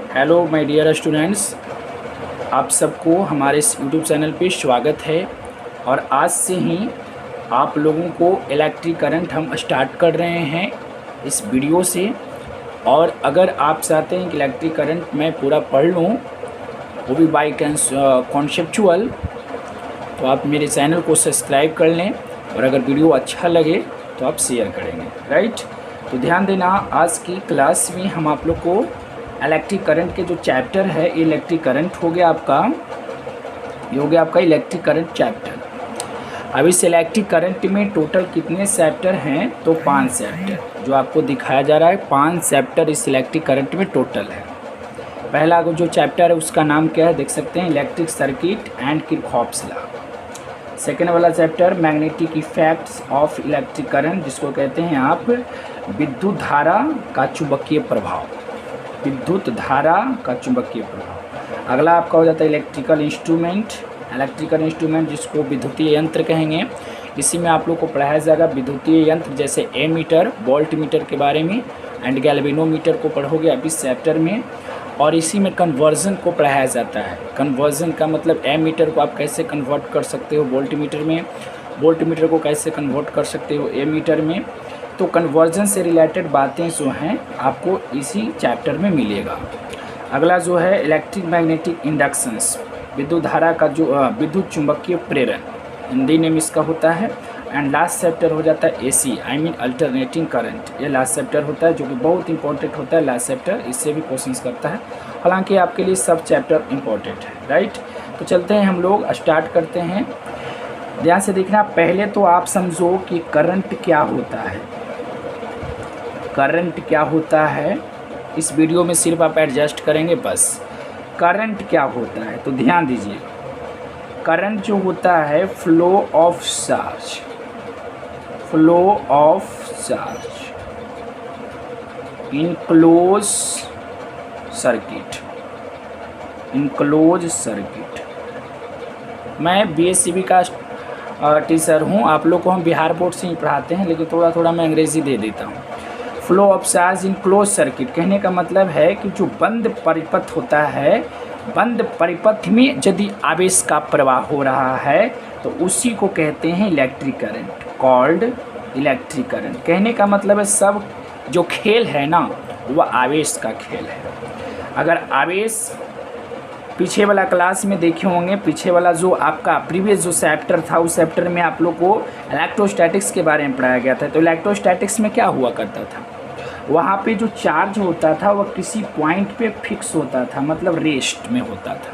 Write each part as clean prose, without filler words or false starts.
Hello my dear students, आप सबको हमारे इस यूट्यूब चैनल पे स्वागत है। और आज से ही आप लोगों को इलेक्ट्रिक करंट हम स्टार्ट कर रहे हैं इस वीडियो से। और अगर आप चाहते हैं कि इलेक्ट्रिक करंट मैं पूरा पढ़ लूँ, वो भी बाय कॉन्सेप्चुअल, तो आप मेरे चैनल को सब्सक्राइब कर लें। और अगर वीडियो अच्छा लगे तो आप शेयर करेंगे, राइट। तो ध्यान देना, आज की क्लास में हम आप लोग को इलेक्ट्रिक करंट के जो चैप्टर है, इलेक्ट्रिक करंट हो गया आपका, ये हो गया आपका इलेक्ट्रिक करंट चैप्टर। अब इस इलेक्ट्रिक करंट में टोटल कितने चैप्टर हैं? तो 5 चैप्टर जो आपको दिखाया जा रहा है, 5 चैप्टर इस इलेक्ट्रिक करंट में टोटल है। पहला जो चैप्टर है उसका नाम क्या है, देख सकते हैं, electric circuit and Kirchhoff's law. Second वाला chapter magnetic effects of electric current, जिसको कहते हैं आप विद्युत धारा का चुंबकीय प्रभाव, विद्युत धारा का चुंबकीय प्रभाव। अगला आपका हो जाता है इलेक्ट्रिकल इंस्ट्रूमेंट, जिसको विद्युतीय यंत्र कहेंगे। इसी में आप लोग को पढ़ाया जाएगा विद्युतीय यंत्र, जैसे एमीटर, वोल्ट मीटर के बारे में, एंड गैल्वेनोमीटर को पढ़ोगे अभी इस चैप्टर में। और इसी में कन्वर्जन को पढ़ाया जाता है। कन्वर्जन का मतलब एमीटर को आप कैसे कन्वर्ट कर सकते हो वोल्ट मीटर में, वोल्ट मीटर को कैसे कन्वर्ट कर सकते हो एमीटर में। तो कन्वर्जन से रिलेटेड बातें जो हैं आपको इसी चैप्टर में मिलेगा। अगला जो है इलेक्ट्रिक मैग्नेटिक इंडक्शंस, विद्युत धारा का जो विद्युत चुंबकीय प्रेरण, हिंदी नेम इसका होता है। एंड लास्ट चैप्टर हो जाता है AC, I mean alternating current. ये लास्ट चैप्टर होता है जो कि बहुत इंपॉर्टेंट होता है। लास्ट चैप्टर इससे भी क्वेश्चंस करता है, हालांकि आपके लिए सब चैप्टर इंपॉर्टेंट है, राइट। तो चलते हैं, हम लोग स्टार्ट करते हैं। ध्यान से देखना, पहले तो आप समझो कि करंट क्या होता है। करंट क्या होता है, इस वीडियो में सिर्फ आप एडजस्ट करेंगे बस। करंट क्या होता है तो ध्यान दीजिए, करंट जो होता है flow of charge, flow of charge in close circuit, in close circuit. मैं बीएससीबी का टीचर हूँ, आप लोग को हम बिहार बोर्ड से ही पढ़ाते हैं, लेकिन थोड़ा थोड़ा मैं अंग्रेज़ी दे देता हूँ। Flow of charge in close circuit कहने का मतलब है कि जो बंद परिपथ होता है, बंद परिपथ में यदि आवेश का प्रवाह हो रहा है तो उसी को कहते हैं electric current, called electric current. कहने का मतलब है सब जो खेल है ना, वह आवेश का खेल है। अगर आवेश, पीछे वाला क्लास में देखे होंगे, पीछे वाला जो आपका प्रीवियस जो चैप्टर था, उस चैप्टर में आप लोग को इलेक्ट्रोस्टैटिक्स के बारे में पढ़ाया गया था। तो इलेक्ट्रोस्टैटिक्स में क्या हुआ करता था, वहाँ पे जो चार्ज होता था वह किसी पॉइंट पे फिक्स होता था, मतलब रेस्ट में होता था।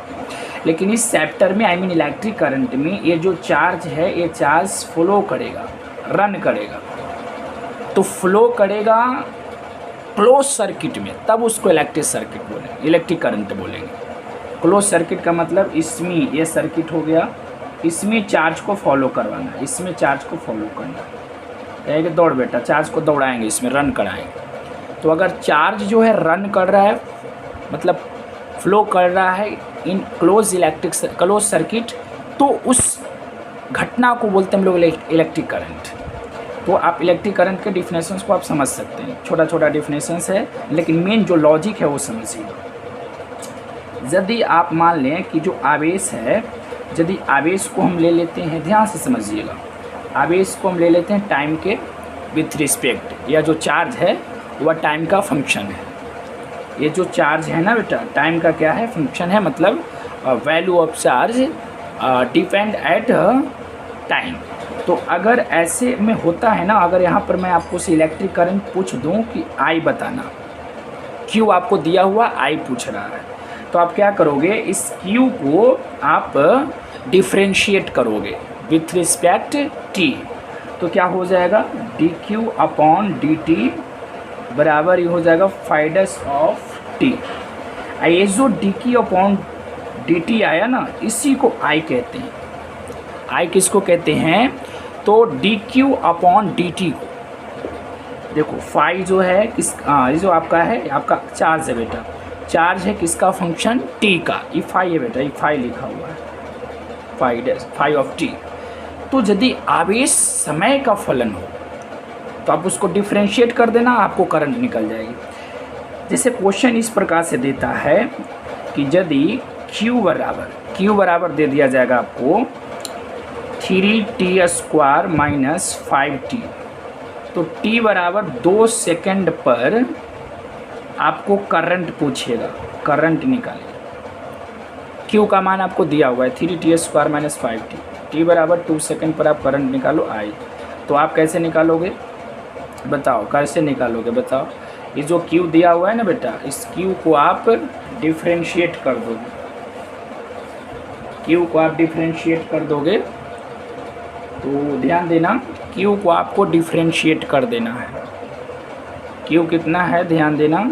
लेकिन इस चैप्टर में, आई मीन इलेक्ट्रिक करंट में, ये जो चार्ज है, ये चार्ज फ्लो करेगा, रन करेगा। तो फ्लो करेगा क्लोज सर्किट में, तब उसको इलेक्ट्रिक सर्किट बोलेंगे, इलेक्ट्रिक करंट बोलेंगे। क्लोज सर्किट का मतलब इसमें ये सर्किट हो गया, इसमें चार्ज को फॉलो करवाना, इसमें चार्ज को फॉलो करना, कहेंगे दौड़ बेटा, चार्ज को दौड़ाएंगे, इसमें रन कराएंगे। तो अगर चार्ज जो है रन कर रहा है, मतलब फ्लो कर रहा है इन क्लोज सर्किट, तो उस घटना को बोलते हैं हम लोग इलेक्ट्रिक करंट। तो आप इलेक्ट्रिक करंट के डिफिनेशंस को आप समझ सकते हैं, छोटा छोटा डिफिनेशंस है, लेकिन मेन जो लॉजिक है वो समझिए। यदि आप मान लें कि जो आवेश है, यदि आवेश को हम ले लेते हैं, ध्यान से समझिएगा, आवेश को हम ले लेते हैं टाइम के विथ रिस्पेक्ट, या जो चार्ज है वह टाइम का फंक्शन है। ये जो चार्ज है ना बेटा, टाइम का क्या है, फंक्शन है, मतलब value of charge depend at time. तो अगर ऐसे में होता है ना, अगर यहाँ पर मैं आपको से इलेक्ट्रिक करंट पूछ दूँ कि आई बताना, क्यू आपको दिया हुआ आई पूछ रहा है, तो आप क्या करोगे, इस क्यू को आप डिफ्रेंशिएट करोगे विथ रिस्पेक्ट टी। तो क्या हो जाएगा, D Q upon D T बराबर ये हो जाएगा फाइडस ऑफ टी। ये जो D Q upon D T आया ना, इसी को आई कहते हैं। आई किसको कहते हैं, तो D Q upon D T को, देखो फाई जो है किस, ये जो आपका है, आपका चार्ज है बेटा, चार्ज है किसका, फंक्शन टी का, ई फाई है बेटा, ई फाई लिखा हुआ है, फाई ऑफ टी। तो यदि आवेश समय का फलन हो तो आप उसको डिफ्रेंशिएट कर देना, आपको करंट निकल जाएगी। जैसे क्वेश्चन इस प्रकार से देता है कि यदि Q बराबर दे दिया जाएगा आपको 3t² माइनस 5t, तो t बराबर 2 सेकंड पर आपको करंट पूछेगा, करंट निकालिए। Q का मान आपको दिया हुआ है 3t² माइनस 5t, t बराबर 2 सेकंड पर आप करंट निकालो I। तो आप कैसे निकालोगे बताओ, कैसे निकालोगे बताओ। ये जो Q दिया हुआ है ना बेटा, इस Q को आप डिफ्रेंशिएट कर दोगे, Q को आप डिफ्रेंशिएट कर दोगे तो ध्यान देना Q को आपको डिफ्रेंशिएट कर देना है। Q कितना है ध्यान देना,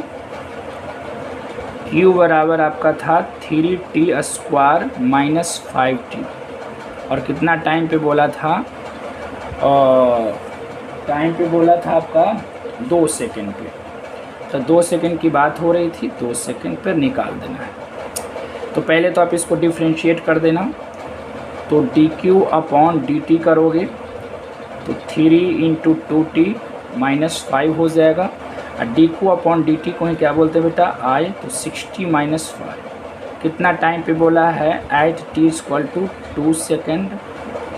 Q बराबर आपका था 3t² माइनस 5t, और कितना टाइम पे बोला था, टाइम पे बोला था आपका 2 सेकंड पे, तो 2 सेकंड की बात हो रही थी, 2 सेकंड पर निकाल देना है। तो पहले तो आप इसको डिफ्रेंशिएट कर देना, तो dq अपॉन dt करोगे तो 3 × 2t माइनस 5 हो जाएगा, और dq अपॉन dt को ही क्या बोलते हैं बेटा I, तो 60 माइनस 5। कितना टाइम पे बोला है, एट t = 2 सेकेंड,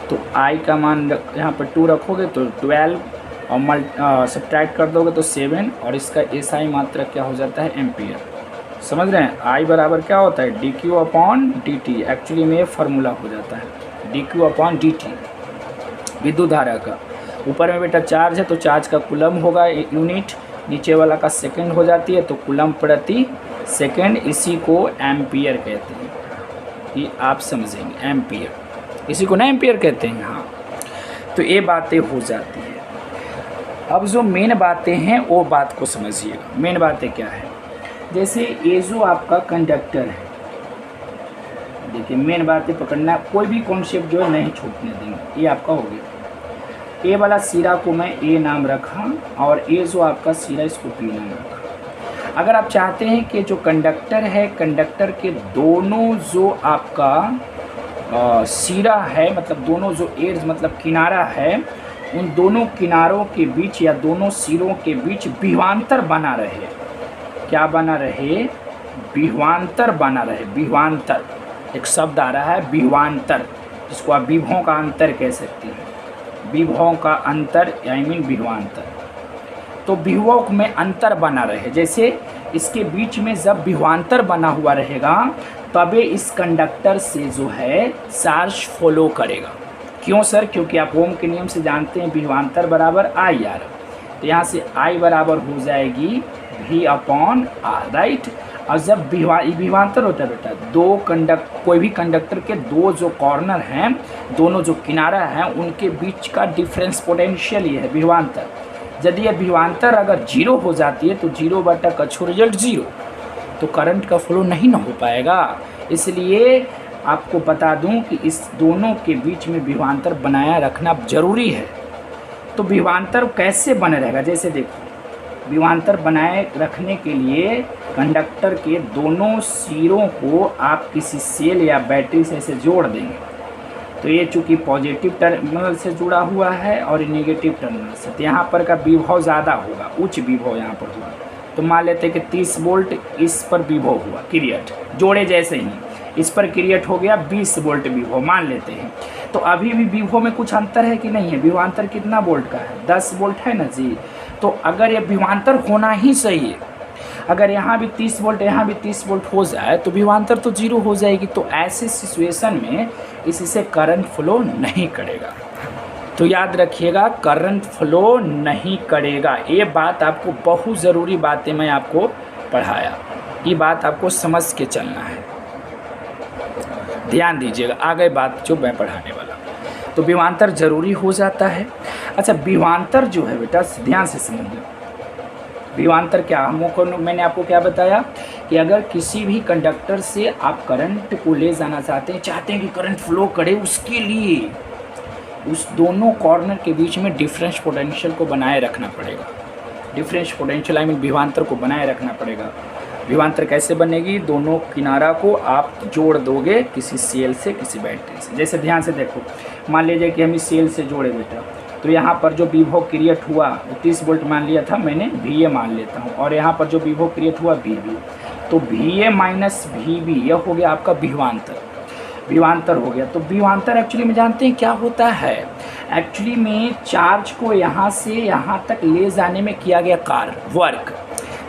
तो I का मान यहाँ पर 2 रखोगे तो 12 और सब्ट्रैक्ट कर दोगे तो 7, और इसका SI मात्रक क्या हो जाता है एम्पियर। समझ रहे हैं, I बराबर क्या होता है dq अपॉन dt, एक्चुअली में ये फार्मूला हो जाता है dq अपॉन dt विद्युत धारा का। ऊपर में बेटा चार्ज है तो चार्ज का कूलम होगा यूनिट, नीचे वाला का सेकंड हो जाती है, तो कूलम प्रति सेकंड, इसी को एम्पियर कहते हैं। ये आप समझेंगे एम्पियर, इसी को ना एम्पियर कहते हैं। हाँ, तो ये बातें हो जाती है। अब जो मेन बातें हैं वो बात को समझिएगा। मेन बातें क्या है, जैसे ये जो आपका कंडक्टर है, देखिए मेन बातें पकड़ना, कोई भी कॉन्सेप्ट जो है नहीं छूटने देंगे। ये आपका हो गया, ए वाला सिरा को मैं ए नाम रखा, और ए जो आपका सिरा इसको पी नाम रखा। अगर आप चाहते हैं कि जो कंडक्टर है, कंडक्टर के दोनों जो आपका सिरा है, मतलब दोनों जो एड्स मतलब किनारा है, उन दोनों किनारों के बीच या दोनों सिरों के बीच विभवांतर बना रहे। क्या बना रहे, विभवांतर बना रहे। विभवांतर एक शब्द आ रहा है विभवांतर, जिसको आप विभवों का अंतर कह सकते हैं। विभवों का अंतर आई मीन विभवांतर। तो विभवों में अंतर बना रहे, जैसे इसके बीच में जब विभवांतर बना हुआ रहेगा तब इस कंडक्टर से जो है चार्ज फॉलो करेगा। क्यों सर, क्योंकि आप ओम के नियम से जानते हैं विभवांतर बराबर आई आर, तो यहाँ से आई बराबर हो जाएगी V अपॉन आर, राइट। और जब विभवांतर होता है बेटा, कोई भी कंडक्टर के दो जो कॉर्नर हैं, दोनों जो किनारा हैं, उनके बीच का डिफरेंस पोटेंशियल ये है विभवांतर। यदि यह विभवांतर अगर 0 हो जाती है तो 0/कछु रिजल्ट 0, तो करंट का फ्लो नहीं ना हो पाएगा। इसलिए आपको बता दूं कि इस दोनों के बीच में विभवांतर बनाया रखना जरूरी है। तो विभवांतर कैसे बने रहेगा, जैसे देखो विभवांतर बनाए रखने के लिए कंडक्टर के दोनों सिरों को आप किसी सेल या बैटरी से ऐसे जोड़ देंगे। तो ये चूँकि पॉजिटिव टर्मिनल से जुड़ा हुआ है और नेगेटिव टर्मिनल से, तो यहाँ पर का विभव ज़्यादा होगा, उच्च विभव यहाँ पर हुआ। तो मान लेते हैं कि 30 वोल्ट इस पर विभव हुआ क्रिएट, जोड़े जैसे ही इस पर क्रिएट हो गया 20 वोल्ट विभव मान लेते हैं। तो अभी भी विभव में कुछ अंतर है कि नहीं है, विभवांतर कितना वोल्ट का है, 10 वोल्ट है ना जी। तो अगर ये विभवांतर होना ही चाहिए, अगर यहाँ भी 30 वोल्ट यहाँ भी 30 वोल्ट हो जाए तो विभवांतर तो 0 हो जाएगी। तो ऐसे सिचुएशन में इससे करंट फ्लो नहीं करेगा। तो याद रखिएगा, करंट फ्लो नहीं करेगा। ये बात आपको बहुत ज़रूरी बातें मैं आपको पढ़ाया, ये बात आपको समझ के चलना है, ध्यान दीजिएगा। आगे बात जो मैं पढ़ाने वाला, तो विभवांतर जरूरी हो जाता है। अच्छा, विभवांतर जो है बेटा ध्यान से समझिए, विभवांतर क्या, हमको मैंने आपको क्या बताया कि अगर किसी भी कंडक्टर से आप करंट को ले जाना चाहते हैं कि करंट फ्लो करे, उसके लिए उस दोनों कॉर्नर के बीच में डिफरेंस पोटेंशियल को बनाए रखना पड़ेगा। डिफरेंस पोटेंशियल आई मीन विभवांतर को बनाए रखना पड़ेगा। विभवांतर कैसे बनेगी, दोनों किनारा को आप जोड़ दोगे किसी सेल से किसी बैटरी से। जैसे ध्यान से देखो, मान लीजिए कि हम इस सेल से जोड़े बेटा, तो यहाँ पर जो विभव क्रिएट हुआ वो 30 वोल्ट मान लिया था मैंने, VA मान लेता हूँ, और यहाँ पर जो विभव क्रिएट हुआ VB, तो VA माइनस VB यह हो गया आपका विभवांतर, विभवांतर हो गया। तो विभवांतर एक्चुअली में जानते हैं क्या होता है, एक्चुअली में चार्ज को यहाँ से यहाँ तक ले जाने में किया गया कार्य, वर्क।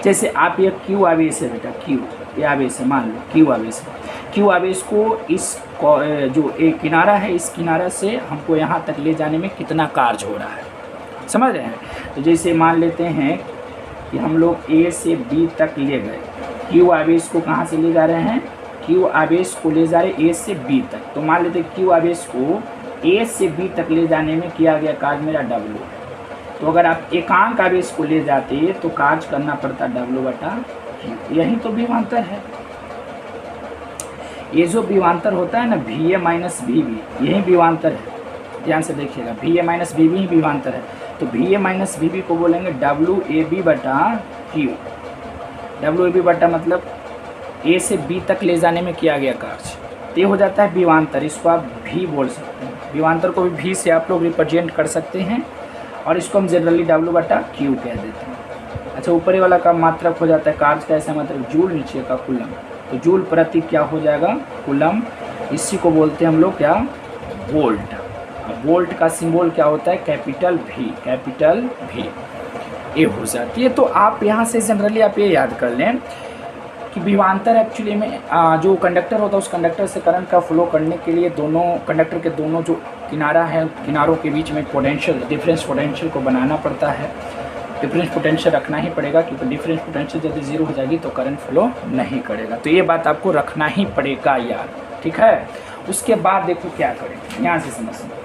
जैसे आप ये Q आवेश है बेटा, Q ये आवेश है, मान लो Q आवेश है, Q आवेश को इस जो एक किनारा है इस किनारा से हमको यहाँ तक ले जाने में कितना कार्य हो रहा है, समझ रहे हैं। तो जैसे मान लेते हैं कि हम लोग A से B तक ले गए, Q आवेश को कहाँ से ले जा रहे हैं, Q आवेश को ले जा रहे A से B तक, तो मान लेते हैं Q आवेश को A से B तक ले जाने में किया गया कार्य मेरा W है। तो अगर आप एकांक आवेश को ले जाते तो कार्य करना पड़ता W/Q, यही तो विभवांतर है। ये जो विभवांतर होता है ना VA माइनस VB, यही विभवांतर है, ध्यान से देखिएगा, VA माइनस VB ही विभवांतर है। तो VA माइनस VB को बोलेंगे WAB/Q, WAB मतलब A से B तक ले जाने में किया गया कार्य, तो ये हो जाता है विभवांतर। इसको आप V बोल सकते हैं, विभवांतर को भी V से आप लोग रिप्रेजेंट कर सकते हैं, और इसको हम जनरली W/Q कह देते हैं। अच्छा, ऊपरी वाला का मात्रक हो जाता है कार्य का, ऐसा मतलब जूल, नीचे का कूलम, तो जूल प्रति क्या हो जाएगा, कूलम। इसी को बोलते हैं हम लोग क्या, वोल्ट। अब वोल्ट का सिंबल क्या होता है, कैपिटल V, कैपिटल V ये हो जाती है। तो आप यहाँ से जनरली आप ये याद कर लें कि विभवांतर एक्चुअली में जो कंडक्टर होता है उस कंडक्टर से करंट का फ्लो करने के लिए दोनों कंडक्टर के दोनों जो किनारा है, किनारों के बीच में पोटेंशियल, डिफरेंस पोटेंशियल को बनाना पड़ता है। डिफरेंस पोटेंशियल रखना ही पड़ेगा, क्योंकि डिफरेंस पोटेंशियल यदि जीरो हो जाएगी तो करंट फ्लो नहीं करेगा। तो ये बात आपको रखना ही पड़ेगा यार, ठीक है। उसके बाद देखो क्या करें, यहाँ से समझना।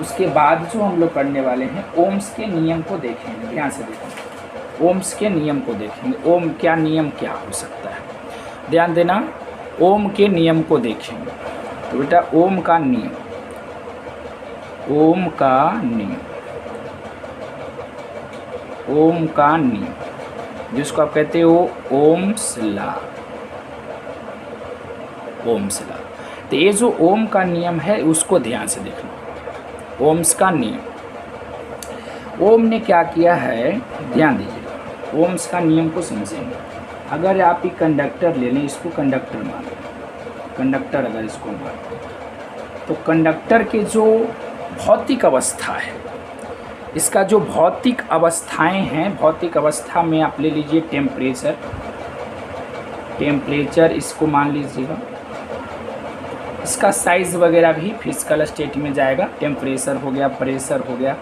उसके बाद जो हम लोग करने वाले हैं, ओम्स के नियम को देखेंगे, ध्यान से देखेंगे, ओम्स के नियम को देखेंगे। ओम क्या नियम क्या हो सकता है, ध्यान देना, ओम के नियम को देखेंगे। तो बेटा ओम का नियम, ओम का नियम, ओम का नियम जिसको आप कहते हो ओम्स लॉ, ओम्स लॉ। तो ये जो ओम का नियम है उसको ध्यान से देखना, ओम्स का नियम। ओम ने क्या किया है, ध्यान दीजिएगा, ओम्स का नियम को समझेंगे। अगर आप एक कंडक्टर ले लें, इसको कंडक्टर मान लें, कंडक्टर अगर इसको मान लें, तो कंडक्टर के जो भौतिक अवस्था है, इसका जो भौतिक अवस्थाएं हैं, भौतिक अवस्था में आप ले लीजिए टेम्परेचर, टेम्परेचर इसको मान लीजिएगा, इसका साइज़ वगैरह भी फिजिकल स्टेट में जाएगा। टेम्परेचर हो गया, प्रेशर हो गया,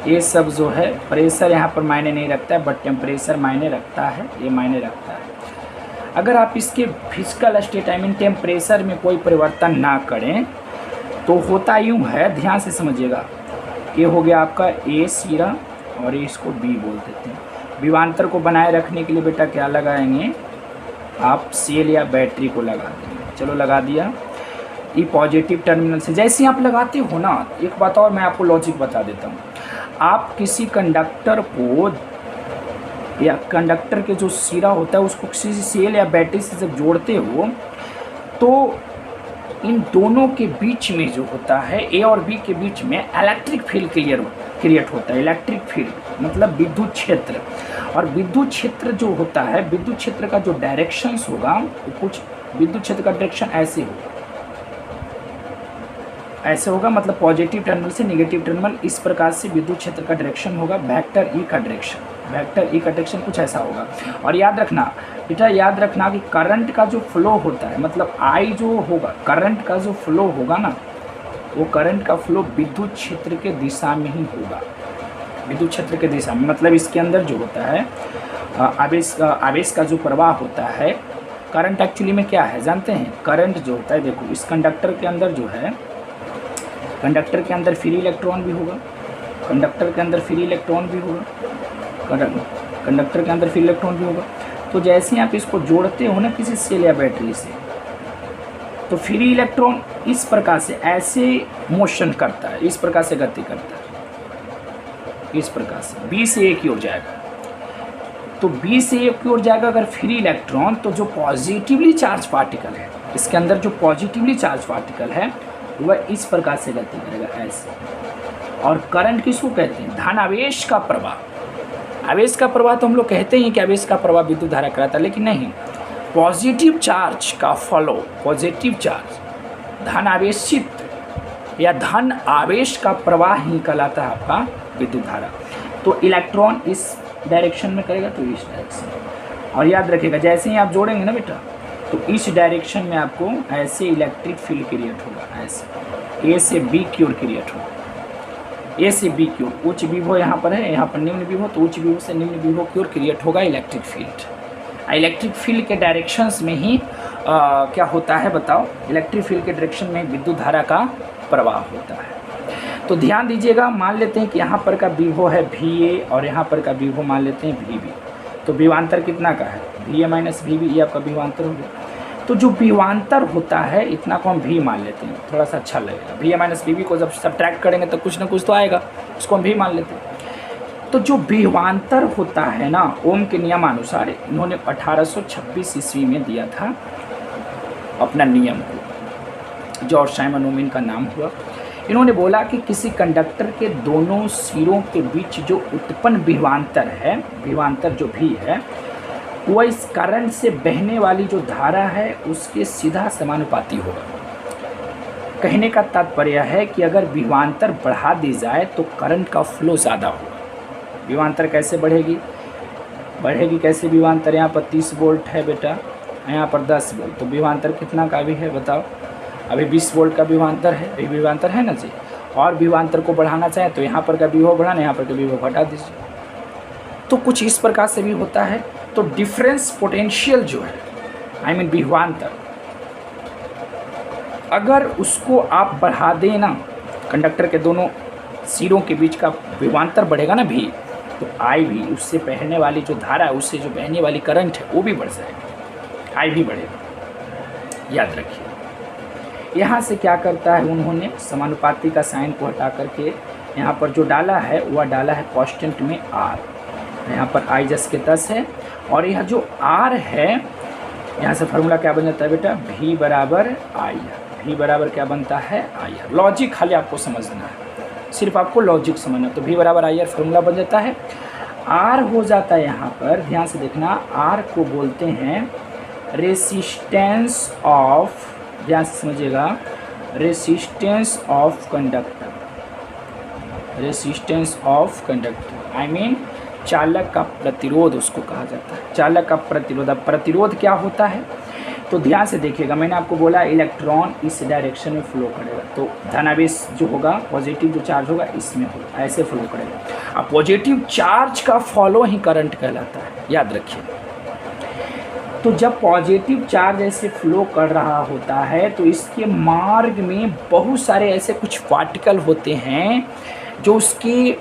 ये सब जो है, प्रेशर यहाँ पर मायने नहीं रखता है, बट टेम्परेचर मायने रखता है, ये मायने रखता है। अगर आप इसके physical state I mean temperature में कोई परिवर्तन ना करें तो होता यूँ है, ध्यान से समझिएगा। ये हो गया आपका A सिरा और ये इसको B बोल देते हैं। विभवांतर को बनाए रखने के लिए बेटा क्या लगाएंगे, आप सेल या बैटरी को लगा देंगे। चलो लगा दिया। ये पॉजिटिव टर्मिनल से जैसे ही आप लगाते हो ना, एक बात और मैं आपको लॉजिक बता देता हूँ। आप किसी कंडक्टर को या कंडक्टर के जो सिरा होता है उसको किसी सेल या बैटरी से जब जोड़ते हो तो इन दोनों के बीच में जो होता है, ए और बी के बीच में इलेक्ट्रिक फील्ड क्रिएट होता है। इलेक्ट्रिक फील्ड मतलब विद्युत क्षेत्र, और विद्युत क्षेत्र जो होता है, विद्युत क्षेत्र का जो डायरेक्शंस होगा वो कुछ, विद्युत क्षेत्र का डायरेक्शन ऐसे होगा, ऐसे होगा, मतलब पॉजिटिव टर्मिनल से नेगेटिव टर्मिनल, इस प्रकार से विद्युत क्षेत्र का डायरेक्शन होगा। वेक्टर ई का डायरेक्शन, वेक्टर ई का डायरेक्शन कुछ ऐसा होगा। और याद रखना बेटा, याद रखना कि करंट का जो फ्लो होता है, मतलब आई जो होगा, करंट का जो फ्लो होगा ना, वो करंट का फ्लो विद्युत क्षेत्र के दिशा में ही होगा, विद्युत क्षेत्र के दिशा में। मतलब इसके अंदर जो होता है आवेश का जो प्रवाह होता है, करंट एक्चुअली में क्या है जानते हैं, करंट जो होता है, देखो इस कंडक्टर के अंदर जो है, कंडक्टर के अंदर फ्री इलेक्ट्रॉन भी होगा, कंडक्टर के अंदर फ्री इलेक्ट्रॉन भी होगा, कंडक्टर के अंदर फ्री इलेक्ट्रॉन भी होगा। तो जैसे ही आप इसको जोड़ते हो ना किसी सेल या बैटरी से, तो फ्री इलेक्ट्रॉन इस प्रकार से ऐसे मोशन करता है, इस प्रकार से गति करता है, इस प्रकार से बी से ए की ओर जाएगा। तो बी से ए की ओर जाएगा अगर फ्री इलेक्ट्रॉन, तो जो पॉजिटिवली चार्ज पार्टिकल है, इसके अंदर जो पॉजिटिवली चार्ज पार्टिकल है वह इस प्रकार से गति करेगा ऐसे, और करंट किसको कहते हैं? धन आवेश का प्रवाह। आवेश का प्रवाह तो हम लोग कहते हैं कि आवेश का प्रवाह विद्युत धारा कराता है, लेकिन नहीं, पॉजिटिव चार्ज का फ्लो, पॉजिटिव चार्ज धन आवेशित या धन आवेश का प्रवाह ही कहलाता है आपका विद्युत धारा। तो इलेक्ट्रॉन इस डायरेक्शन में करेगा तो इस डायरेक्शन, और याद रखिएगा जैसे ही आप जोड़ेंगे ना बेटा तो इस डायरेक्शन में आपको ऐसे इलेक्ट्रिक फील्ड क्रिएट होगा, ऐसे ए से बी की ओर क्रिएट होगा, ए से बी की ओर। उच्च विभव यहाँ पर है, यहाँ पर निम्न विभव, तो उच्च विभव से निम्न विभव की ओर क्रिएट होगा इलेक्ट्रिक फील्ड। इलेक्ट्रिक फील्ड के डायरेक्शंस में ही क्या होता है बताओ, इलेक्ट्रिक फील्ड के डायरेक्शन में विद्युत धारा का प्रवाह होता है। तो ध्यान दीजिएगा, मान लेते हैं कि यहाँ पर का विभव है VA और यहाँ पर का विभव मान लेते हैं VB, तो विभवांतर कितना का है? VA माइनस VB, ये आपका विभवांतर हो गया। तो जो विभवांतर होता है इतना को हम V मान लेते हैं, थोड़ा सा अच्छा लगेगा। VA माइनस VB को जब सब्ट्रैक्ट करेंगे तो कुछ ना कुछ तो आएगा, उसको हम V मान लेते हैं। तो जो विभवांतर होता है ना, ओम के नियमानुसार इन्होंने 1826 ईस्वी में दिया था अपना नियम को, जॉर्ज साइमन ओम इनका नाम हुआ। इन्होंने बोला कि किसी कंडक्टर के दोनों सिरों के बीच जो उत्पन्न विभवांतर है, विभवांतर जो भी है, वह इस करंट से बहने वाली जो धारा है उसके सीधा समानुपाती होगा। कहने का तात्पर्य है कि अगर विभवांतर बढ़ा दी जाए तो करंट का फ्लो ज़्यादा होगा। विभवांतर कैसे बढ़ेगी? बढ़ेगी कैसे विभवांतर? यहाँ पर 30 वोल्ट है बेटा, यहाँ पर 10 वोल्ट, तो विभवांतर कितना का भी है बताओ? अभी 20 वोल्ट का विभवांतर है, अभी विभवांतर है ना जी। और विभवांतर को बढ़ाना चाहें तो यहाँ पर का विभव बढ़ाना, यहाँ पर का विभव घटा दीजिए। तो कुछ इस प्रकार से भी होता है। तो डिफरेंस पोटेंशियल जो है, आई मीन विभवांतर, अगर उसको आप बढ़ा दें ना, कंडक्टर के दोनों सिरों के बीच का विभवांतर बढ़ेगा ना भी, तो आई भी, उससे बहने वाली जो धारा है, उससे जो बहने वाली करंट है वो भी बढ़ जाएगा, आई भी बढ़ेगा। याद रखिए, यहाँ से क्या करता है उन्होंने समानुपाती का साइन को हटा करके यहाँ पर जो डाला है वह डाला है कांस्टेंट में R। यहाँ पर I जस के 10 है, और यह जो R है, यहाँ से फार्मूला क्या बन जाता है बेटा? V बराबर IR। V बराबर क्या बनता है? IR। लॉजिक खाली आपको समझना है, सिर्फ आपको लॉजिक समझना। तो V बराबर IR फार्मूला बन जाता है। R हो जाता है यहाँ पर, ध्यान से देखना, R को बोलते हैं रेसिस्टेंस ऑफ, ध्यान से समझिएगा, resistance of conductor, resistance of conductor, I mean चालक का प्रतिरोध उसको कहा जाता है। चालक का प्रतिरोध। अब प्रतिरोध क्या होता है? तो ध्यान से देखिएगा, मैंने आपको बोला इलेक्ट्रॉन इस डायरेक्शन में फ्लो करेगा, तो धनावेश जो होगा, पॉजिटिव जो चार्ज होगा इसमें होगा, ऐसे फ्लो करेगा। अब पॉजिटिव चार्ज का फॉलो ही करंट कहलाता है, याद रखिए। तो जब पॉजिटिव चार्ज ऐसे फ्लो कर रहा होता है तो इसके मार्ग में बहुत सारे ऐसे कुछ पार्टिकल होते हैं जो उसके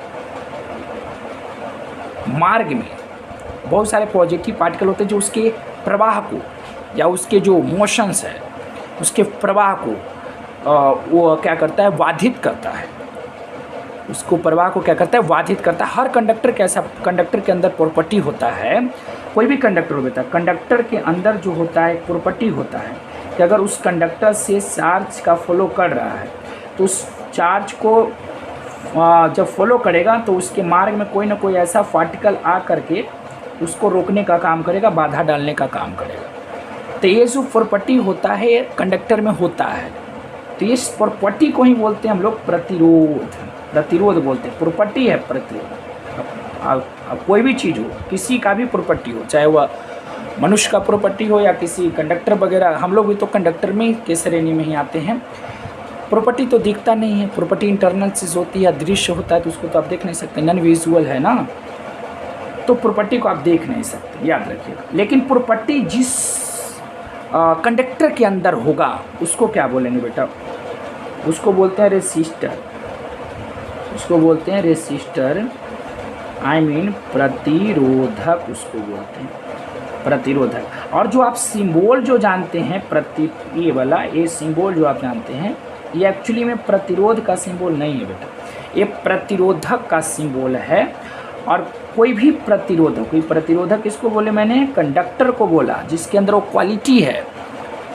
मार्ग में, बहुत सारे पॉजिटिव पार्टिकल होते हैं जो उसके प्रवाह को, या उसके जो मोशंस है उसके प्रवाह को वो क्या करता है? बाधित करता है। उसको प्रवाह को क्या करता है? बाधित करता है। हर कंडक्टर कैसा, कंडक्टर के अंदर प्रॉपर्टी होता है, कोई भी कंडक्टर होता है, कंडक्टर के अंदर जो होता है एक प्रॉपर्टी होता है कि अगर उस कंडक्टर से चार्ज का फ्लो कर रहा है तो उस चार्ज को जब फॉलो करेगा तो उसके मार्ग में कोई ना कोई ऐसा पार्टिकल आ करके उसको रोकने का काम करेगा, बाधा डालने का काम करेगा। तो ये जो प्रॉपर्टी होता है कंडक्टर में होता है, तो इस प्रॉपर्टी को ही बोलते हैं हम लोग प्रतिरोध। प्रतिरोध बोलते हैं, प्रॉपर्टी है प्रतिरोध। अब कोई भी चीज़ हो, किसी का भी प्रॉपर्टी हो, चाहे वह मनुष्य का प्रॉपर्टी हो या किसी कंडक्टर वगैरह, हम लोग भी तो कंडक्टर में के श्रेणी में ही आते हैं। प्रॉपर्टी तो दिखता नहीं है, प्रॉपर्टी इंटरनल चीज़ होती है, दृश्य होता है, तो उसको तो आप देख नहीं सकते, नॉन विजुअल है ना, तो प्रॉपर्टी को आप देख नहीं सकते, याद रखिएगा। लेकिन प्रॉपर्टी जिस कंडक्टर के अंदर होगा उसको क्या बोलेंगे बेटा? उसको बोलते हैं रेसिस्टर, उसको बोलते हैं रेसिस्टर, आई मीन प्रतिरोधक, उसको बोलते हैं प्रतिरोधक। और जो आप सिंबल जो जानते हैं, ये वाला ये सिंबल जो आप जानते हैं, ये एक्चुअली में प्रतिरोध का सिंबल नहीं है बेटा, ये प्रतिरोधक का सिंबल है। और कोई भी प्रतिरोधक, कोई प्रतिरोधक किसको बोले मैंने? कंडक्टर को बोला, जिसके अंदर वो क्वालिटी है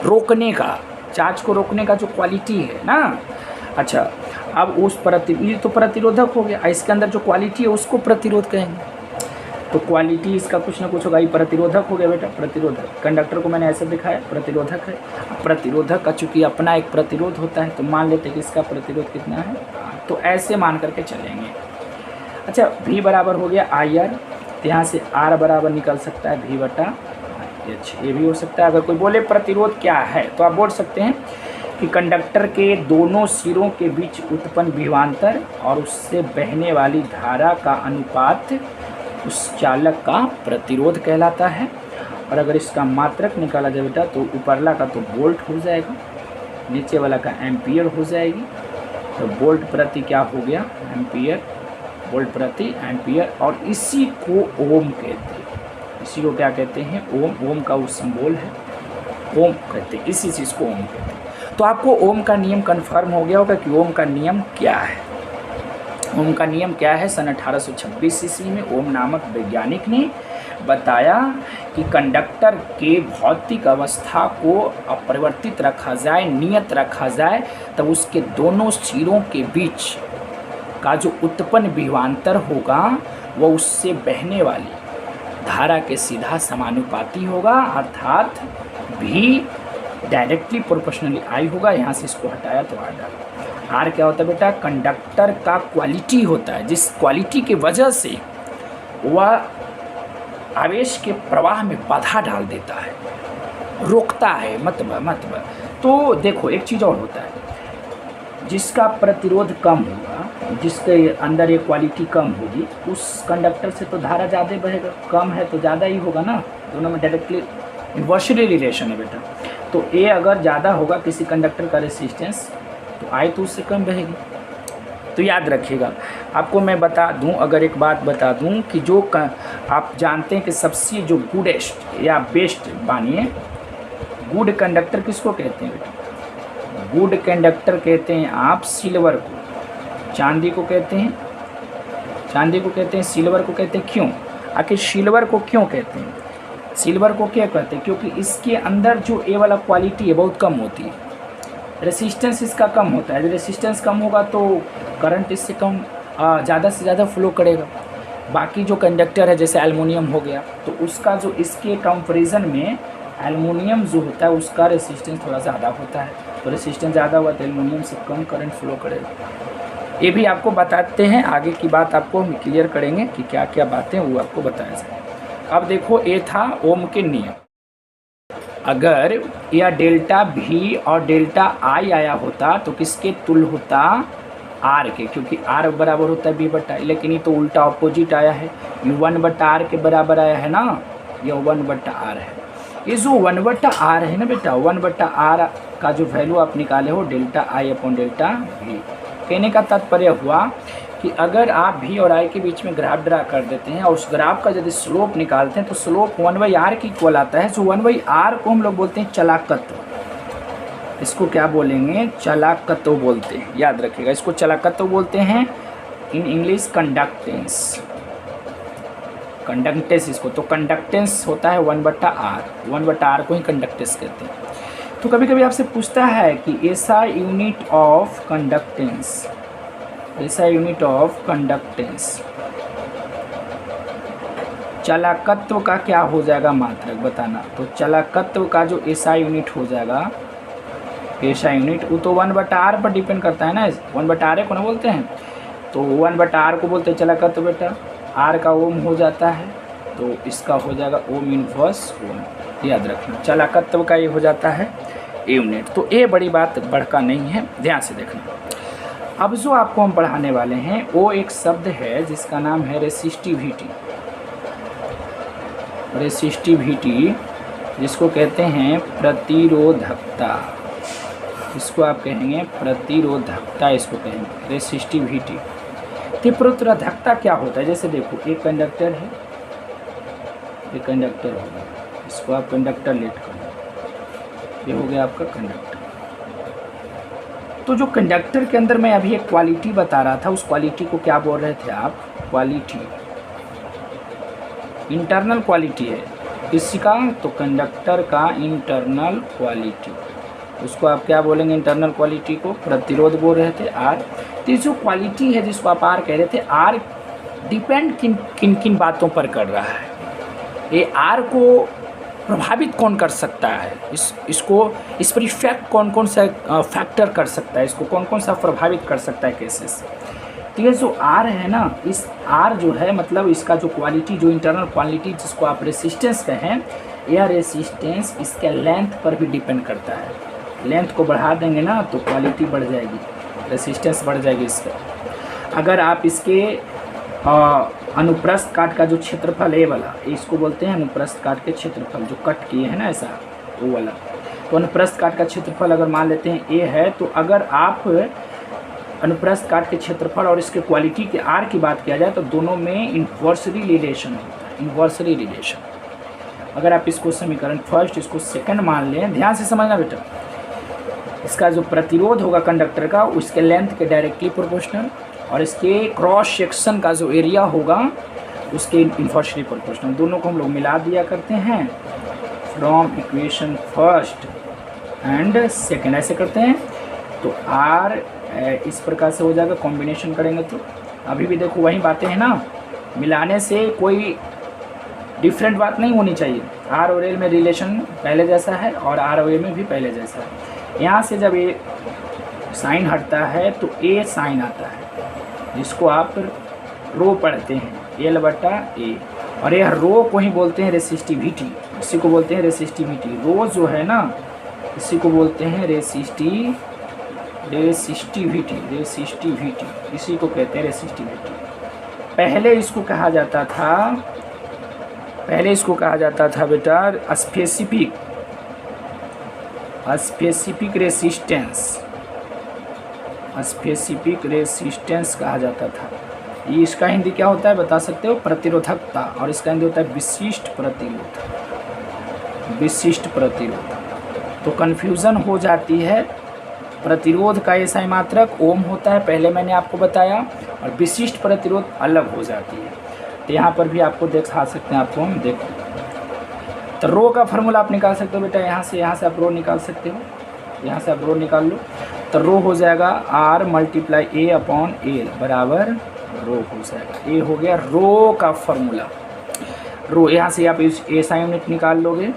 रोकने का, चार्ज को रोकने का जो क्वालिटी है ना। अच्छा, अब उस ये तो प्रतिरोधक हो गया, इसके अंदर जो क्वालिटी है उसको प्रतिरोध कहेंगे। तो क्वालिटी इसका कुछ ना कुछ होगा, ये प्रतिरोधक हो गया बेटा, प्रतिरोधक। कंडक्टर को मैंने ऐसे दिखाया, प्रतिरोधक है। प्रतिरोधक का चूँकि अपना एक प्रतिरोध होता है, तो मान लेते हैं कि इसका प्रतिरोध कितना है, तो ऐसे मान करके चलेंगे। अच्छा, V बराबर हो गया IR, तो यहाँ से R बराबर निकल सकता है V बटा H, ये भी हो सकता है। अगर कोई बोले प्रतिरोध क्या है, तो आप बोल सकते हैं कि कंडक्टर के दोनों सिरों के बीच उत्पन्न विभवांतर और उससे बहने वाली धारा का अनुपात उस चालक का प्रतिरोध कहलाता है। और अगर इसका मात्रक निकाला जाए बेटा, तो ऊपरला का तो वोल्ट हो जाएगा, नीचे वाला का एम्पियर हो जाएगी। तो वोल्ट प्रति क्या हो गया, एम्पियर, वोल्ट प्रति एम्पियर। और इसी को ओम कहते हैं, इसी को क्या कहते हैं, ओम। ओम का वो सिंबल है, ओम कहते हैं, इसी चीज़ को ओम कहते हैं। तो आपको ओम का नियम कन्फर्म हो गया होगा कि ओम का नियम क्या है। ओम का नियम क्या है, सन 1826 ईस्वी में ओम नामक वैज्ञानिक ने बताया कि कंडक्टर के भौतिक अवस्था को अपरिवर्तित रखा जाए, नियत रखा जाए, तब उसके दोनों सिरों के बीच का जो उत्पन्न विभवांतर होगा वह उससे बहने वाली धारा के सीधा समानुपाती होगा, अर्थात भी डायरेक्टली प्रोपोर्शनली आई होगा। यहाँ से इसको हटाया तो आर डाला। आर क्या होता है बेटा, कंडक्टर का क्वालिटी होता है, जिस क्वालिटी की वजह से वह आवेश के प्रवाह में बाधा डाल देता है, रोकता है, मतलब। तो देखो एक चीज़ और होता है, जिसका प्रतिरोध कम होगा, जिसके अंदर ये क्वालिटी कम होगी, उस कंडक्टर से तो धारा ज़्यादा बहेगा, कम है तो ज़्यादा ही होगा ना, दोनों में डायरेक्टली इन्वर्सली रिलेशन है बेटा। तो ए अगर ज़्यादा होगा किसी कंडक्टर का रेसिस्टेंस, तो आई तो उससे कम बहेगी। तो याद रखिएगा। आपको मैं बता दूं, अगर एक बात बता दूं कि जो आप जानते हैं कि सबसे जो गुडेस्ट या बेस्ट मानिए, गुड कंडक्टर किसको कहते हैं बेटा, गुड कंडक्टर कहते हैं आप सिल्वर को, चांदी को कहते हैं, चांदी को कहते हैं, सिल्वर को कहते हैं। क्यों, आखिर सिल्वर को क्यों कहते हैं, सिल्वर को क्या कहते हैं, क्योंकि इसके अंदर जो ए वाला क्वालिटी है बहुत कम होती है, रेसिस्टेंस इसका कम होता है। रेसिस्टेंस कम होगा तो करंट इससे कम ज़्यादा से ज़्यादा फ्लो करेगा। बाकी जो कंडक्टर है जैसे एल्युमिनियम हो गया, तो उसका जो इसके कंपैरिजन में एल्युमिनियम जो होता है उसका रेसिस्टेंस थोड़ा ज़्यादा होता है, तो रेसिस्टेंस ज़्यादा हुआ तो एल्युमिनियम से कम करंट फ्लो करेगा। ये भी आपको बताते हैं, आगे की बात आपको हम क्लियर करेंगे कि क्या क्या बातें वो आपको बताया जाए। अब देखो, ये था ओम के नियम। अगर यह डेल्टा V और डेल्टा I आया होता तो किसके तुल्य होता, R के, क्योंकि R बराबर होता है B बटा, लेकिन ये तो उल्टा ऑपोजिट आया है, ये 1/R के बराबर आया है ना, यह 1/R है। ये जो 1/R है ना बेटा, 1/R का जो वैल्यू आप निकाले हो delta I upon delta V, कहने का तात्पर्य हुआ कि अगर आप V और I के बीच में ग्राफ ड्रा कर देते हैं और उस ग्राफ का यदि स्लोप निकालते हैं तो स्लोप 1/R की इक्वल आता है। जो 1/R को हम लोग बोलते हैं चलाकत्व, इसको क्या बोलेंगे, चलाकत्व बोलते हैं, याद रखिएगा, इसको चलाकत्व बोलते हैं। इन इंग्लिश कंडक्टेंस, कंडक्टेंस इसको, तो कंडक्टेंस होता है 1/R, 1/R को ही कंडक्टेंस कहते हैं। तो कभी कभी आपसे पूछता है कि ऐसा यूनिट ऑफ कंडक्टेंस, ऐसा यूनिट ऑफ कंडक्टेंस, चलाकत्व का क्या हो जाएगा मात्रक बताना। तो चलाकत्व का जो ऐसा यूनिट हो जाएगा, ऐसा यूनिट, वो तो 1/R पर डिपेंड करता है ना, 1/R को ना बोलते हैं, तो 1/R को बोलते हैं चलाकत्व बेटा, R का ओम हो जाता है, तो इसका हो जाएगा ओम इनवर्स ओम, याद रखना। चलाकत्व का ये हो जाता है यूनिट। तो ये बड़ी बात बढ़का नहीं है, ध्यान से देखना। अब जो आपको हम पढ़ाने वाले हैं वो एक शब्द है जिसका नाम है रेसिस्टिविटी। रेसिस्टिविटी जिसको कहते हैं प्रतिरोधकता, इसको आप कहेंगे प्रतिरोधकता, इसको कहेंगे रेसिस्टिविटी। तो प्रतिरोधकता क्या होता है, जैसे देखो एक कंडक्टर है, एक कंडक्टर होगा, इसको आप कंडक्टर लेट कर लो, ये हो गया आपका कंडक्टर। तो जो कंडक्टर के अंदर मैं अभी एक क्वालिटी बता रहा था, उस क्वालिटी को क्या बोल रहे थे आप, क्वालिटी, इंटरनल क्वालिटी है इसका, तो कंडक्टर का इंटरनल क्वालिटी, उसको आप क्या बोलेंगे, इंटरनल क्वालिटी को प्रतिरोध बोल रहे थे आर। तो जो क्वालिटी है जिसको आप आर कह रहे थे, आर डिपेंड किन किन किन बातों पर कर रहा है, ये आर को प्रभावित कौन कर सकता है, इस पर इफेक्ट कौन कौन सा फैक्टर कर सकता है, इसको कौन कौन सा प्रभावित कर सकता है केसेस। तो ये जो आर है ना, इस आर जो है मतलब इसका जो क्वालिटी, जो इंटरनल क्वालिटी जिसको आप रेसिस्टेंस कहें, यह रेसिस्टेंस इसके लेंथ पर भी डिपेंड करता है। लेंथ को बढ़ा देंगे ना तो क्वालिटी बढ़ जाएगी, रेसिस्टेंस बढ़ जाएगी इसका। अगर आप इसके अनुप्रस्थ काट का जो क्षेत्रफल है वाला, इसको बोलते हैं अनुप्रस्थ काट के क्षेत्रफल, जो कट किए हैं ना ऐसा वो वाला। तो अनुप्रस्थ काट का क्षेत्रफल अगर मान लेते हैं ए है, तो अगर आप अनुप्रस्थ काट के क्षेत्रफल और इसके क्वालिटी के आर की बात किया जाए तो दोनों में इन्वर्सली रिलेशन होता है, इन्वर्सली रिलेशन। अगर आप इसको समीकरण फर्स्ट, इसको सेकंड मान लें, ध्यान से समझना बेटा, इसका जो प्रतिरोध होगा कंडक्टर का उसके लेंथ के डायरेक्टली प्रोपोर्शनल, और इसके क्रॉस सेक्शन का जो एरिया होगा उसके इन्वर्सली प्रोपोर्शनल। दोनों को हम लोग मिला दिया करते हैं from equation first and second, ऐसे करते हैं। तो आर इस प्रकार से हो जाएगा, कॉम्बिनेशन करेंगे तो अभी भी देखो वही बातें हैं ना, मिलाने से कोई डिफरेंट बात नहीं होनी चाहिए। आर और एल में रिलेशन पहले जैसा है और आर और एल में भी पहले जैसा है। यहाँ से जब ए साइन हटता है तो ए साइन आता है, जिसको आप रो पढ़ते हैं, एल बटा ए, और यह रो को ही बोलते हैं रेसिस्टिविटी, इसी को बोलते हैं रेसिस्टिविटी। रो जो है ना इसी को बोलते हैं रेसिस्टिविटी, इसी को कहते हैं रेसिस्टिविटी। पहले इसको कहा जाता था बेटा स्पेसिफिक रेसिस्टेंस कहा जाता था। ये इसका हिंदी क्या होता है बता सकते हो, प्रतिरोधकता, और इसका हिंदी होता है विशिष्ट प्रतिरोध। तो कन्फ्यूज़न हो जाती है, प्रतिरोध का एसआई मात्रक ओम होता है, पहले मैंने आपको बताया, और विशिष्ट प्रतिरोध अलग हो जाती है। तो यहाँ पर भी आपको दिखा सकते हैं, आपको हम देखो। तो रो का फार्मूला आप निकाल सकते हो बेटा, यहाँ से आप रो निकाल सकते हो, यहाँ से आप रो निकाल लो। तो रो हो जाएगा R multiply A upon L बराबर रो हो जाएगा। ए हो गया रो का फार्मूला। रो यहाँ से आप एसआई यूनिट निकाल लोगे,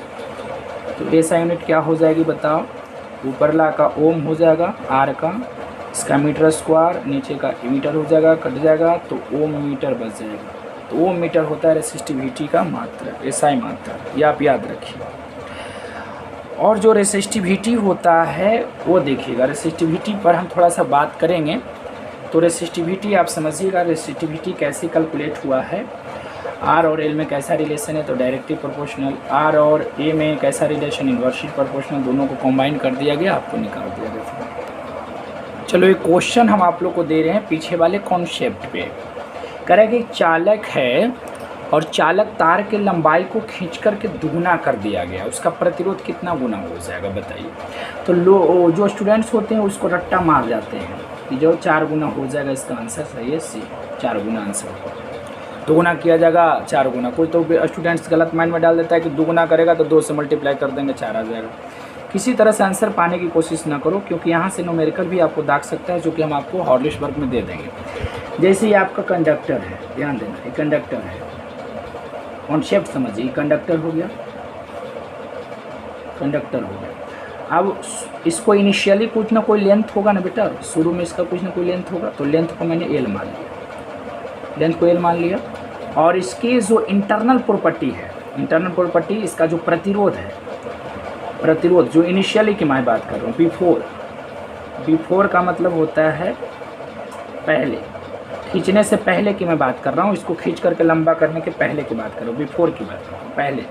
तो एसआई यूनिट क्या हो जाएगी बताओ, ऊपरला का ओम हो जाएगा, आर का, इसका मीटर स्क्वायर, नीचे का मीटर हो जाएगा, कट जाएगा तो ओम मीटर बच जाएगा। तो ओम मीटर होता है रेसिस्टिविटी का मात्रक, एसआई मात्रक, ये आप याद रखिए। और जो रेसिस्टिविटी होता है वो देखिएगा, रेसिस्टिविटी पर हम थोड़ा सा बात करेंगे। तो रेसिस्टिविटी आप समझिएगा, रेसिस्टिविटी कैसे कैलकुलेट हुआ है, आर और एल में कैसा रिलेशन है, तो डायरेक्टली प्रोपोर्शनल, आर और ए में कैसा रिलेशन, इन्वर्सली प्रोपोर्शनल, दोनों को कंबाइन कर दिया गया, आपको निकाल दिया गया। चलो एक क्वेश्चन हम आप लोग को दे रहे हैं पीछे वाले कॉन्सेप्ट पे। कह रहे हैं कि चालक है और चालक तार के लंबाई को खींच करके दुगुना कर दिया गया, उसका प्रतिरोध कितना गुना हो जाएगा बताइए। तो जो स्टूडेंट्स होते हैं उसको रट्टा मार जाते हैं कि जो 4 गुना हो जाएगा, इसका आंसर सही है सी, 4 गुना आंसर। दोगुना किया जाएगा 4 गुना, कोई तो स्टूडेंट्स गलत माइंड में डाल देता है कि दोगुना करेगा तो 2 से मल्टीप्लाई कर देंगे 4 आ जाएगा। किसी तरह से आंसर पाने की कोशिश ना करो, क्योंकि यहाँ से न्यूमेरिकल भी आपको दाग सकता है, जो कि हम आपको हॉर्लिसबर्ग में दे देंगे। जैसे ये आपका कंडक्टर है, ध्यान देना, ये कंडक्टर है, कॉन्सेप्ट समझिए, कंडक्टर हो गया, कंडक्टर हो गया। अब इसको इनिशियली कुछ ना कोई लेंथ होगा ना बेटा, शुरू में इसका कुछ ना कोई लेंथ होगा, तो लेंथ को मैंने एल मान लिया, लेंथ को एल मान लिया। और इसकी जो इंटरनल प्रॉपर्टी है, इंटरनल प्रॉपर्टी, इसका जो प्रतिरोध है, प्रतिरोध जो इनिशियली की मैं बात कर रहा हूँ, बिफोर का मतलब होता है पहले, खींचने से पहले की मैं बात कर रहा हूँ, इसको खींच करके लंबा करने के पहले की बात कर रहा हूँ, बिफोर की बात कर रहा हूँ, पहले।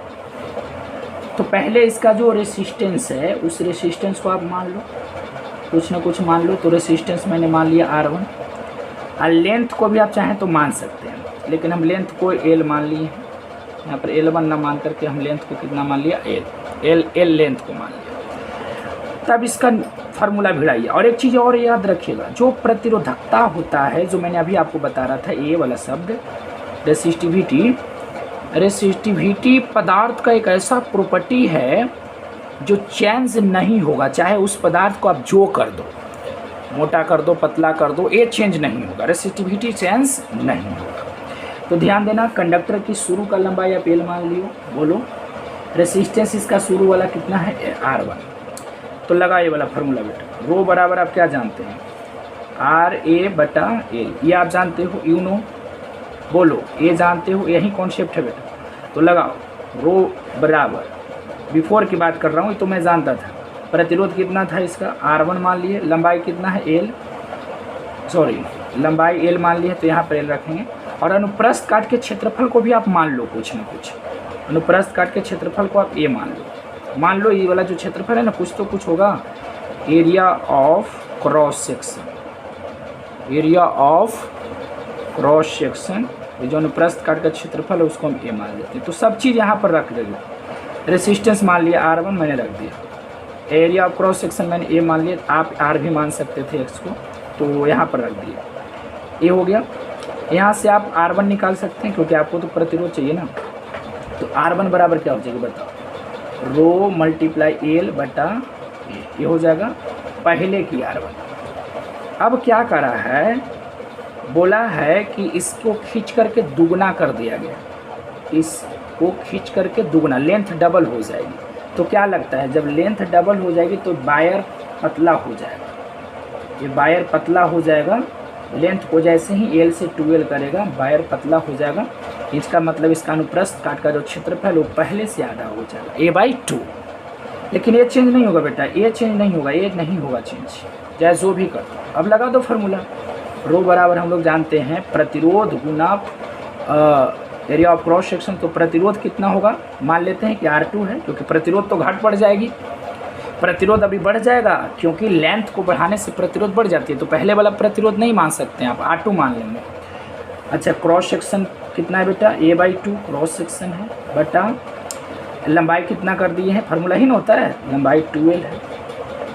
तो पहले इसका जो रेसिस्टेंस है, उस रेसिस्टेंस को आप मान लो, कुछ ना कुछ मान लो। तो रेसिस्टेंस मैंने मान लिया R1, और लेंथ को भी आप चाहें तो मान सकते हैं, लेकिन हम लेंथ को L मान लिए हैं। यहाँ पर L1 ना मान करके हम लेंथ को कितना मान लिया, L लेंथ को मान लिया। तब इसका फार्मूला भिड़ाइए। और एक चीज़ और याद रखिएगा, जो प्रतिरोधकता होता है, जो मैंने अभी आपको बता रहा था, ये वाला शब्द रेसिस्टिविटी पदार्थ का एक ऐसा प्रॉपर्टी है जो चेंज नहीं होगा, चाहे उस पदार्थ को आप जो कर दो, मोटा कर दो, पतला कर दो, ये चेंज नहीं होगा, रेसिस्टिविटी चेंज नहीं होगा। तो ध्यान देना, कंडक्टर की शुरू का लंबाई आप एल मान लियो, बोलो रेसिस्टेंस इसका शुरू वाला कितना है R1। तो लगा ये वाला फार्मूला बेटा, रो बराबर आप क्या जानते हैं RA/L, ये आप जानते हो, यू नो, बोलो ये जानते हो, यही कॉन्सेप्ट है बेटा। तो लगाओ रो बराबर, बिफोर की बात कर रहा हूँ, तो मैं जानता था प्रतिरोध कितना था इसका R1 मान लिए, लंबाई कितना है L, सॉरी लंबाई L मान लिए, तो यहाँ पर L रखेंगे। और अनुप्रस्थ काट के क्षेत्रफल को भी आप मान लो, कुछ ना कुछ अनुप्रस्थ काट के क्षेत्रफल को आप A मान लो, ये वाला जो क्षेत्रफल है ना, कुछ तो कुछ होगा, area of cross section, area of cross section, ये जो अनुप्रस्थ काट का क्षेत्रफल है उसको हम A मान लेते हैं। तो सब चीज़ यहाँ पर रख देंगे, रेसिस्टेंस मान लिया R1 मैंने रख दिया, एरिया ऑफ क्रॉस सेक्शन मैंने A मान लिया, आप R भी मान सकते थे X को, तो यहाँ पर रख दिया, ये हो गया। यहाँ से आप R1 निकाल सकते हैं क्योंकि आपको तो प्रतिरोध चाहिए ना। तो R1 बराबर क्या हो जाएगा बताओ, रो मल्टीप्लाई L बटा A, ये हो जाएगा पहले की R1। अब क्या करा है, बोला है कि इसको खींच करके दुगना कर दिया गया, इसको खींच करके दुगना, लेंथ डबल हो जाएगी। तो क्या लगता है जब लेंथ डबल हो जाएगी तो वायर पतला हो जाएगा, ये वायर पतला हो जाएगा, लेंथ को जैसे ही L से 2L करेगा वायर पतला हो जाएगा। इसका मतलब इसका अनुप्रस्थ काट का जो क्षेत्रफल वो पहले से आधा हो जाएगा A/2। लेकिन ये चेंज नहीं होगा बेटा, ये चेंज नहीं होगा, ये नहीं होगा चेंज, चाहे जो भी कर दो। अब लगा दो फार्मूला, रो बराबर हम लोग जानते हैं प्रतिरोध गुना एरिया ऑफ क्रॉस सेक्शन। तो प्रतिरोध कितना होगा, मान लेते हैं कि R2 है, क्योंकि प्रतिरोध तो घट पड़ जाएगी, प्रतिरोध अभी बढ़ जाएगा क्योंकि लेंथ को बढ़ाने से प्रतिरोध बढ़ जाती है। तो पहले वाला प्रतिरोध नहीं मान सकते हैं आप, R2 मान लेंगे। अच्छा क्रॉस सेक्शन कितना है बेटा, A/2 क्रॉस सेक्शन है, बटा लंबाई कितना कर दिए हैं, फार्मूला ही ना होता है, लंबाई 2L है,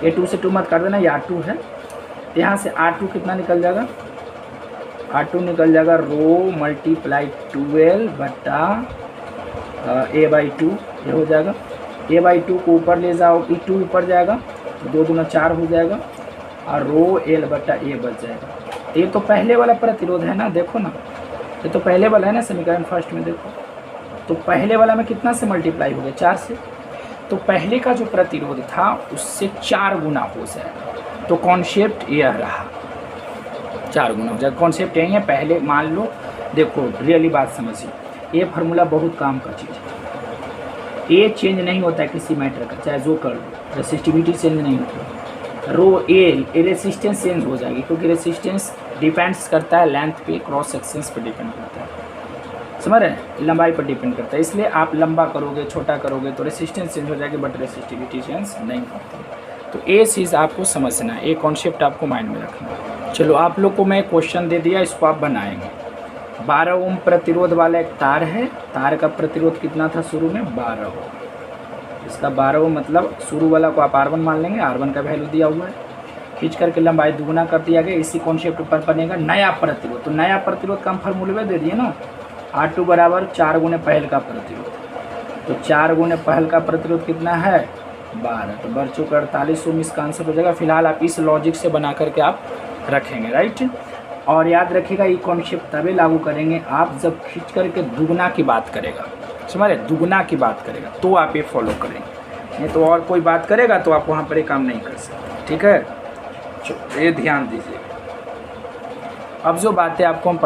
ये 2 से 2 मत कर देना, ये R2 है। तो यहाँ से R2 कितना निकल जाएगा, R2 निकल जाएगा रो मल्टीप्लाई 2L बटा A/2, ये हो जाएगा। A/2 को ऊपर ले जाओ, E 2 ऊपर जाएगा, 2 दूना 4 हो जाएगा, और रो L बटा A बच जाएगा। ये तो पहले वाला प्रतिरोध है ना, देखो ना, ये तो पहले वाला है ना समीकरण फर्स्ट में, देखो तो पहले वाला में कितना से मल्टीप्लाई हो गया, 4 से। तो पहले का जो प्रतिरोध था उससे 4 गुना हो जाएगा। तो कॉन्सेप्ट यह रहा, 4 गुना हो जाएगा, कॉन्सेप्ट यही है। पहले मान लो, देखो रियली बात समझिए, ये फार्मूला बहुत काम का चीज़ है, ये चेंज नहीं होता है किसी मैटर का, चाहे जो कर लो, रेसिस्टिविटी चेंज नहीं होती, रो ए रेसिस्टेंस चेंज हो जाएगी, क्योंकि रेसिस्टेंस डिपेंड्स करता है लेंथ पे, क्रॉस सेक्शंस पे डिपेंड करता है, समझ रहे हैं, लंबाई पर डिपेंड करता है। इसलिए आप लंबा करोगे छोटा करोगे तो रेसिस्टेंस चेंज हो जाएगी, बट रेसिस्टिविटी चेंज नहीं होती। तो ये चीज़ आपको समझना है, ये कॉन्सेप्ट आपको माइंड में रखना है। चलो आप लोग को मैं क्वेश्चन दे दिया, इसको आप बनाएंगे। 12 ओम प्रतिरोध वाला एक तार है, तार का प्रतिरोध कितना था शुरू में, 12 ओम। इसका 12 ओम मतलब शुरू वाला को आप R1 मान लेंगे, R1 का वैल्यू दिया हुआ है, खींच करके लंबाई दुगुना कर दिया गया। इसी कॉन्सेप्ट पर बनेगा नया प्रतिरोध। तो नया प्रतिरोध का हम फार्मूले दे दिए ना, R2 बराबर 4 गुने पहल का प्रतिरोध। तो 4 गुने पहल का प्रतिरोध कितना है, 12, तो बढ़ चुका 48 ओम, इसका आंसर हो जाएगा। फिलहाल आप इस लॉजिक से बना करके आप रखेंगे, राइट। और याद रखिएगा ये कॉन्सेप्ट तभी लागू करेंगे आप जब खींच करके दुगना की बात करेगा, समझ रहे, दुगना की बात करेगा तो आप ये फॉलो करेंगे, नहीं तो और कोई बात करेगा तो आप वहाँ पर ये काम नहीं कर सकते, ठीक है। ये ध्यान दीजिए। अब जो बातें आपको हम